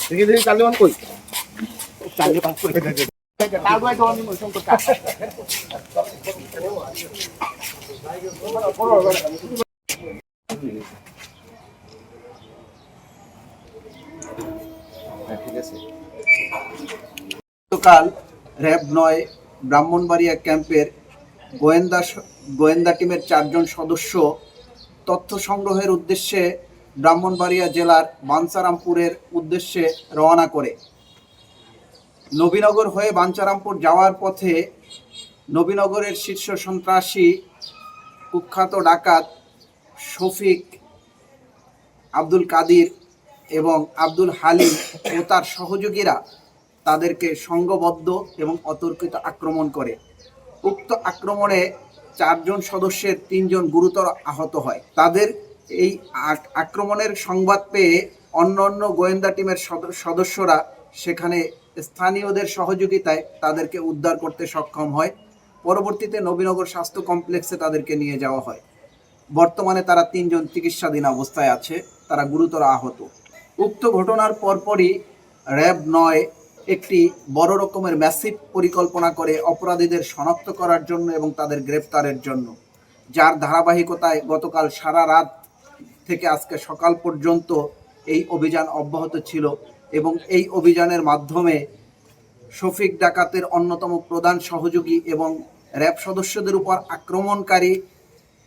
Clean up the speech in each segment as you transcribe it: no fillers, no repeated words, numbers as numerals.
দেখি দেখি কালকে কই কালকে পাস করে তারপরে তো আমি মোশন করতে ঠিক আছে। গতকাল র্যাব ৯ ব্রাহ্মণবাড়িয়া ক্যাম্পের গোয়েন্দা টিমের ৪ জন সদস্য তথ্য সংগ্রহের উদ্দেশ্যে ব্রাহ্মণবাড়িয়া জেলার বাঞ্ছারামপুরের উদ্দেশ্যে রওনা করে। নবীনগর হয়ে বাঞ্ছারামপুর যাওয়ার পথে নবীনগরের শীর্ষ সন্ত্রাসী কুখ্যাত ডাকাত শফিক, আব্দুল কাদির এবং আব্দুল হালিম ও তার সহযোগীরা তাদেরকে সংঘবদ্ধ এবং অতর্কিত আক্রমণ করে। উক্ত আক্রমণে ৪ জন সদস্যের ৩ জন গুরুতর আহত হয়। তাদের এই আক্রমণের সংবাদ পেয়ে অন্য গোয়েন্দা টিমের সদস্যরা সেখানে স্থানীয়দের সহযোগিতায় তাদেরকে উদ্ধার করতে সক্ষম হয়। পরবর্তীতে নবীনগর স্বাস্থ্য কমপ্লেক্সে তাদেরকে নিয়ে যাওয়া হয়। বর্তমানে তারা ৩ জন চিকিৎসাধীন অবস্থায় আছে, তারা গুরুতর আহত। উক্ত ঘটনার পরপরই র্যাব ৯ একটি বড় রকমের ম্যাসিভ পরিকল্পনা করে অপরাধীদের শনাক্ত করার জন্য এবং তাদের গ্রেফতারের জন্য, যার ধারাবাহিকতায় গতকাল সারা রাত থেকে আজকে সকাল পর্যন্ত এই অভিযান অব্যাহত ছিল এবং এই অভিযানের মাধ্যমে শফিক ডাকাতের অন্যতম প্রধান সহযোগী এবং র্যাব সদস্যদের উপর আক্রমণকারী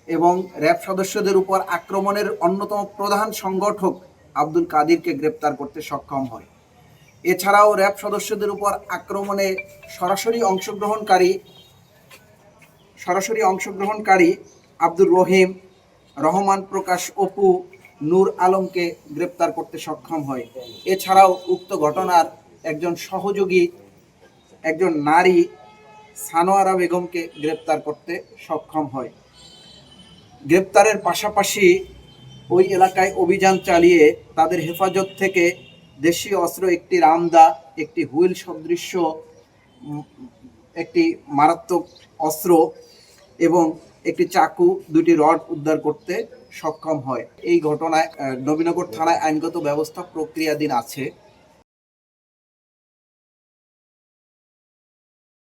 এবং র্যাব সদস্যদের উপর আক্রমণের অন্যতম প্রধান সংগঠক আব্দুল কাদিরকে গ্রেপ্তার করতে সক্ষম হয়। এছাড়াও র্যাব সদস্যদের উপর আক্রমণে সরাসরি অংশগ্রহণকারী আব্দুর রহিম, রহমান প্রকাশ অপু, নূর আলমকে গ্রেপ্তার করতে সক্ষম হয়। এছাড়াও উক্ত ঘটনার একজন সহযোগী একজন নারী সানোয়ারা বেগমকে গ্রেপ্তার করতে সক্ষম হয়। গ্রেপ্তারের পাশাপাশি ওই এলাকায় অভিযান চালিয়ে তাদের হেফাজত থেকে দেশীয় অস্ত্র একটি রামদা, একটি হুইল সদৃশ্য একটি মারাত্মক অস্ত্র এবং একটি চাকু, 2টি রড উদ্ধার করতে সক্ষম হয়। এই ঘটনায় নবীনগর থানায় আইনগত ব্যবস্থা প্রক্রিয়াধীন আছে।